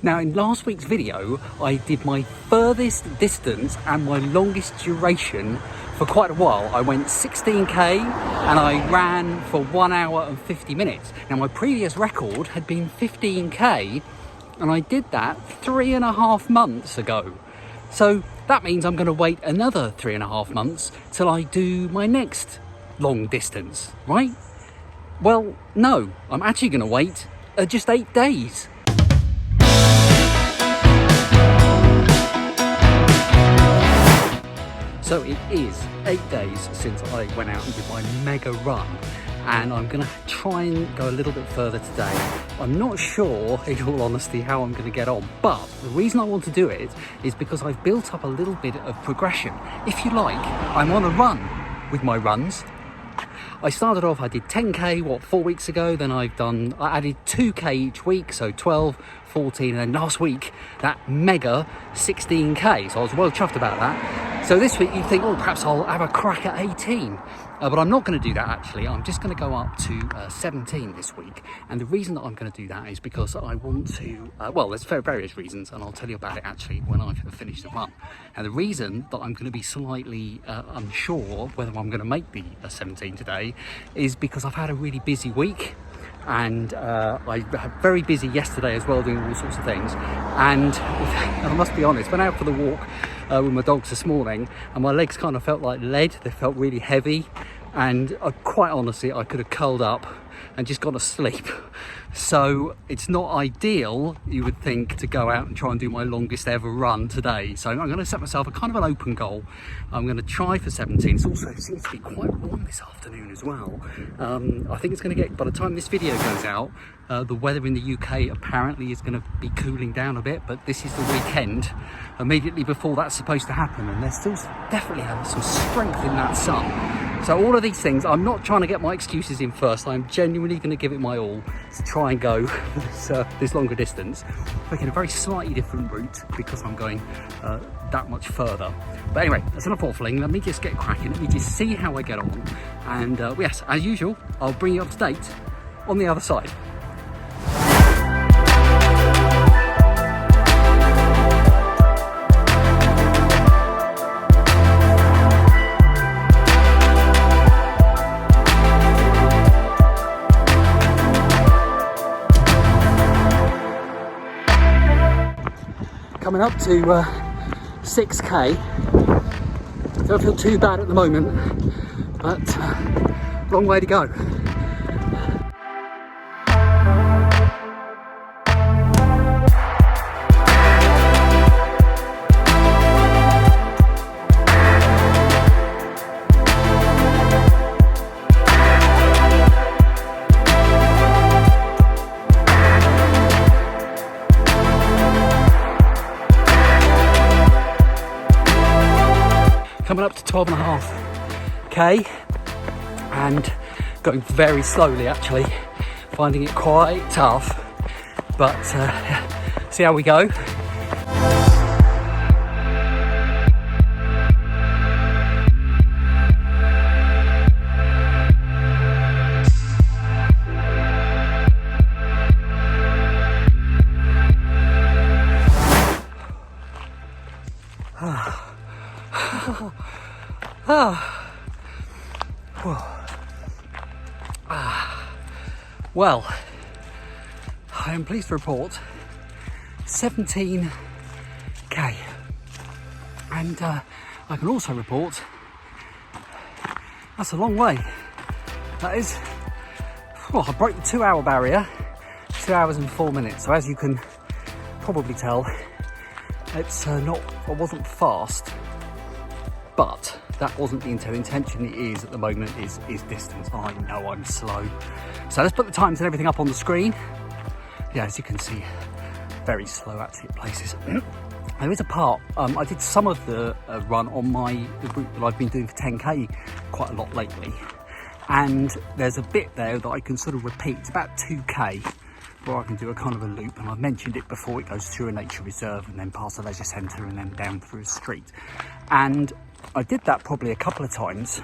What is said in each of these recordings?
Now, in last week's video, I did my furthest distance and my longest duration for quite a while. I went 16k and I ran for 1 hour and 50 minutes. Now, my previous record had been 15k and I did that 3.5 months ago. So that means I'm going to wait another 3.5 months till I do my next long distance, right? Well, no, I'm actually going to wait just 8 days. So it is 8 days since I went out and did my mega run, and I'm going to try and go a little bit further today. I'm not sure, in all honesty, how I'm going to get on, but the reason I want to do it is because I've built up a little bit of progression. If you like, I'm on a run with my runs. I started off, I did 10k, 4 weeks ago, then I added 2k each week, so 12, 14, and then last week, that mega 16k, so I was well chuffed about that. So this week you think, oh, perhaps I'll have a crack at 18, but I'm not going to do that actually. I'm just going to go up to 17 this week, and the reason that I'm going to do that is because I want to, well, there's various reasons, and I'll tell you about it actually when I've finished the run. And the reason that I'm going to be slightly unsure whether I'm going to make the 17 today is because I've had a really busy week. And I was very busy yesterday as well, doing all sorts of things. And I must be honest, went out for the walk with my dogs this morning, and my legs kind of felt like lead. They felt really heavy, and quite honestly, I could have curled up and just gone to sleep. So it's not ideal, you would think, to go out and try and do my longest ever run today. So I'm going to set myself a kind of an open goal. I'm going to try for 17. It also seems to be quite warm this afternoon as well. I think it's going to get, by the time this video goes out, the weather in the UK apparently is going to be cooling down a bit, but this is the weekend immediately before that's supposed to happen, and there's still definitely some strength in that sun. So all of these things, I'm not trying to get my excuses in first. I'm genuinely going to give it my all to try and go this longer distance, taking a very slightly different route because I'm going that much further. But anyway, that's enough waffling. Let me just get cracking. Let me just see how I get on. And yes, as usual, I'll bring you up to date on the other side. Coming up to 6k. Don't feel too bad at the moment, but long way to go. Coming up to 12.5k and going very slowly actually, finding it quite tough, but see how we go. Well, I am pleased to report 17k, and I can also report that's a long way. That is, well, I broke the 2 hour barrier, 2 hours and 4 minutes. So as you can probably tell, it's I wasn't fast, but that wasn't the intention. It is at the moment is distance. I know I'm slow. So let's put the times and everything up on the screen. Yeah, as you can see, very slow actually at places. There is a part, I did some of the run on the route that I've been doing for 10k quite a lot lately. And there's a bit there that I can sort of repeat. It's about 2k where I can do a kind of a loop. And I've mentioned it before, it goes through a nature reserve and then past a leisure centre and then down through a street. And I did that probably a couple of times.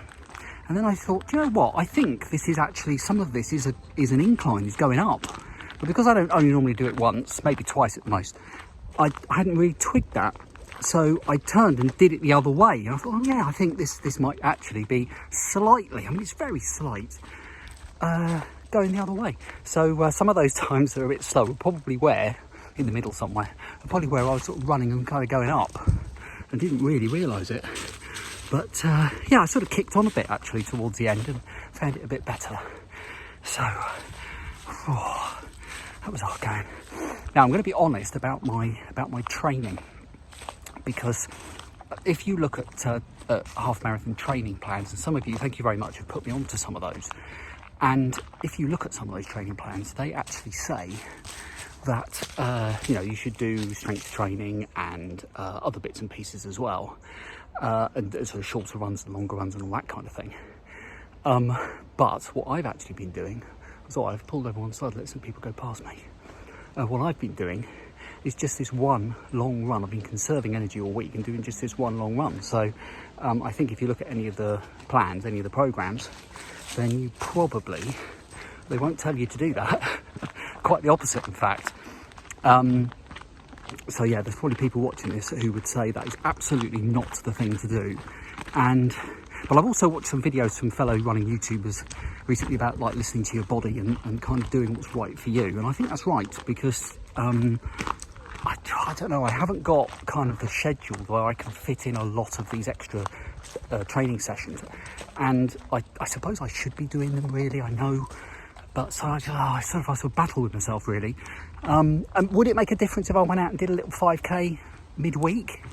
And then I thought, you know what, I think this is actually, some of this is an incline, is going up. But because I don't only normally do it once, maybe twice at the most, I hadn't really twigged that. So I turned and did it the other way. And I thought, oh yeah, I think this might actually be slightly, I mean, it's very slight, going the other way. So some of those times that are a bit slow were probably where, in the middle somewhere, probably where I was sort of running and kind of going up and didn't really realise it. But yeah, I sort of kicked on a bit actually towards the end and found it a bit better. So, that was hard going. Now I'm going to be honest about my training, because if you look at half marathon training plans, and some of you, thank you very much, have put me onto some of those. And if you look at some of those training plans, they actually say that you should do strength training and other bits and pieces as well, and sort of shorter runs and longer runs and all that kind of thing. But what I've actually been doing is I've pulled over one side, let some people go past me. What I've been doing is just this one long run. I've been conserving energy all week and doing just this one long run. So I think if you look at any of the plans, any of the programs, then you probably, they won't tell you to do that. Quite the opposite, in fact. So yeah, there's probably people watching this who would say that is absolutely not the thing to do. But I've also watched some videos from fellow running YouTubers recently about like listening to your body and kind of doing what's right for you. And I think that's right, because I don't know, I haven't got kind of the schedule where I can fit in a lot of these extra training sessions. And I suppose I should be doing them, really, I know. But so I sort of battle with myself, really. And would it make a difference if I went out and did a little 5k midweek?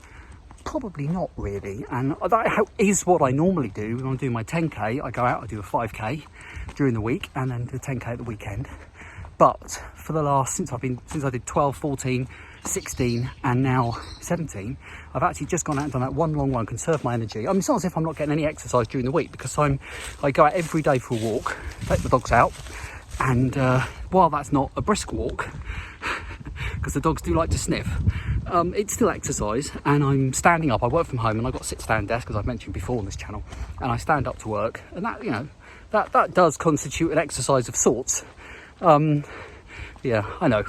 Probably not, really. And that is what I normally do. When I do my 10k, I go out, I do a 5k during the week, and then the 10k at the weekend. But for the last, since I did 12, 14, 16, and now 17, I've actually just gone out and done that one long run, conserve my energy. I mean, it's not as if I'm not getting any exercise during the week, because I go out every day for a walk, take the dogs out, and while that's not a brisk walk, because the dogs do like to sniff, it's still exercise. And I'm standing up. I work from home and I've got a sit-stand desk, as I've mentioned before on this channel, and I stand up to work, and that, you know, that does constitute an exercise of sorts. Yeah, I know.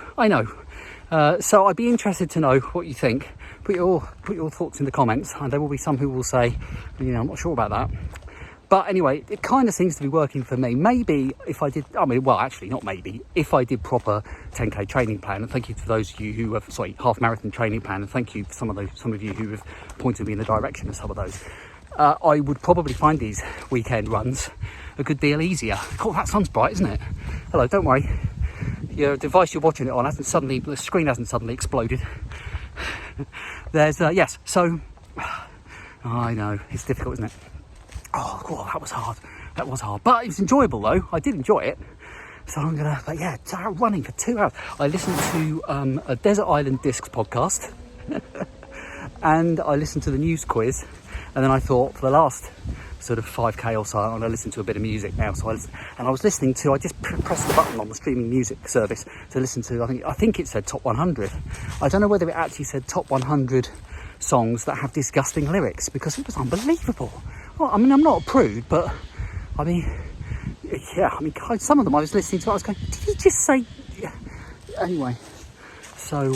So I'd be interested to know what you think. Put your thoughts in the comments, and there will be some who will say, you know, I'm not sure about that. But anyway, it kind of seems to be working for me. Maybe if I did, not maybe, if I did proper 10k training plan, and thank you for those of you who have, half marathon training plan, and thank you for some of you who have pointed me in the direction of some of those. I would probably find these weekend runs a good deal easier. God, that sun's bright, isn't it? Hello, don't worry. Your device you're watching it on the screen hasn't suddenly exploded. There's, yes, so, I know, it's difficult, isn't it? Oh, God, that was hard. But it was enjoyable, though. I did enjoy it. So I'm going to, running for 2 hours. I listened to a Desert Island Discs podcast. And I listened to the news quiz. And then I thought, for the last sort of 5k or so, I'm going to listen to a bit of music now. So I was listening to, I just pressed the button on the streaming music service to listen to, I think it said top 100. I don't know whether it actually said top 100 songs that have disgusting lyrics, because it was unbelievable. Well, I mean, I'm not a prude, but I mean, yeah, some of them I was listening to, I was going, did he just say, yeah. Anyway, so,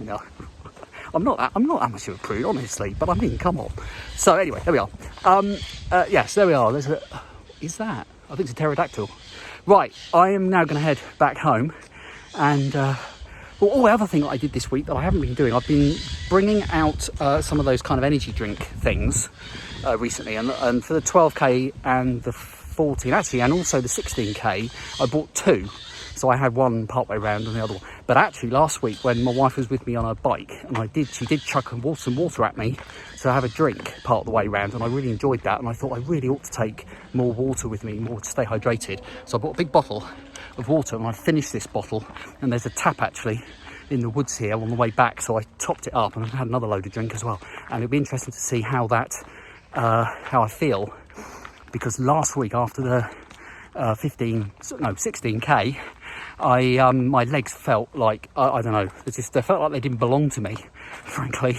no. I'm not that much of a prude, honestly, but I mean, come on. So anyway, there we are. Yes, there we are. Is that? I think it's a pterodactyl. Right, I am now going to head back home, and the other thing that I did this week that I haven't been doing, I've been bringing out some of those kind of energy drink things recently, and for the 12k and the 14, actually, and also the 16k, I bought 2. So I had one partway round and the other one. But actually last week when my wife was with me on her bike, and she did chuck some water at me to have a drink part of the way round, and I really enjoyed that, and I thought I really ought to take more water with me, more to stay hydrated. So I bought a big bottle of water, and I finished this bottle, and there's a tap actually in the woods here on the way back, so I topped it up and I had another load of drink as well. And it'll be interesting to see how I feel, because last week after the 16k, my legs felt like, I don't know, they felt like they didn't belong to me, frankly.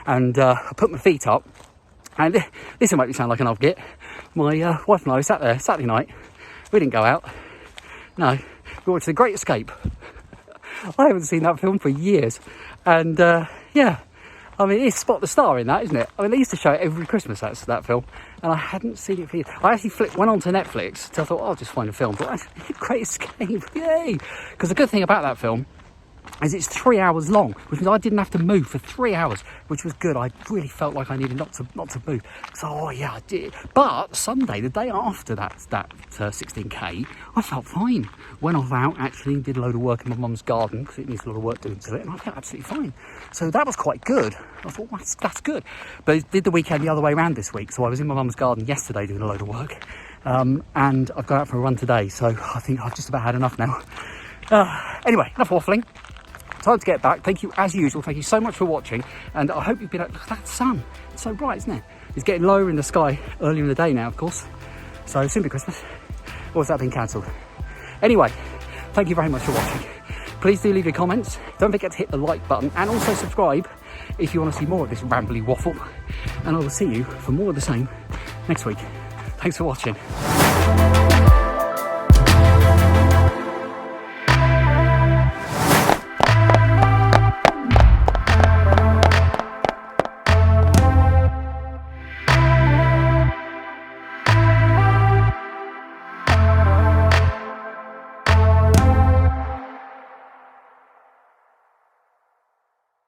And I put my feet up, and this will make me sound like an old git. My wife and I sat there Saturday night. We didn't go out. No, we watched The Great Escape. I haven't seen that film for years. And yeah, I mean, it's Spot the Star in that, isn't it? I mean, they used to show it every Christmas, that film. And I hadn't seen it for years. I actually went on to Netflix, so I thought, oh, I'll just find a film. But Great Escape, yay! Because the good thing about that film is it's 3 hours long, which means I didn't have to move for 3 hours, which was good. I really felt like I needed not to move. So, oh yeah, I did. But Sunday, the day after that 16k, I felt fine. Went off out, actually did a load of work in my mum's garden because it needs a lot of work doing to it, and I felt absolutely fine. So that was quite good. I thought, well, that's good. But I did the weekend the other way around this week. So I was in my mum's garden yesterday doing a load of work, and I've gone out for a run today. So I think I've just about had enough now. Anyway, enough waffling. Time to get back. Thank you as usual. Thank you so much for watching, and I hope you've been look at that sun. It's so bright, isn't it? It's getting lower in the sky earlier in the day now, of course, so soon be Christmas. Or has that been cancelled? Anyway, thank you very much for watching. Please do leave your comments. Don't forget to hit the like button and also subscribe if you want to see more of this rambly waffle, and I will see you for more of the same next week. Thanks for watching.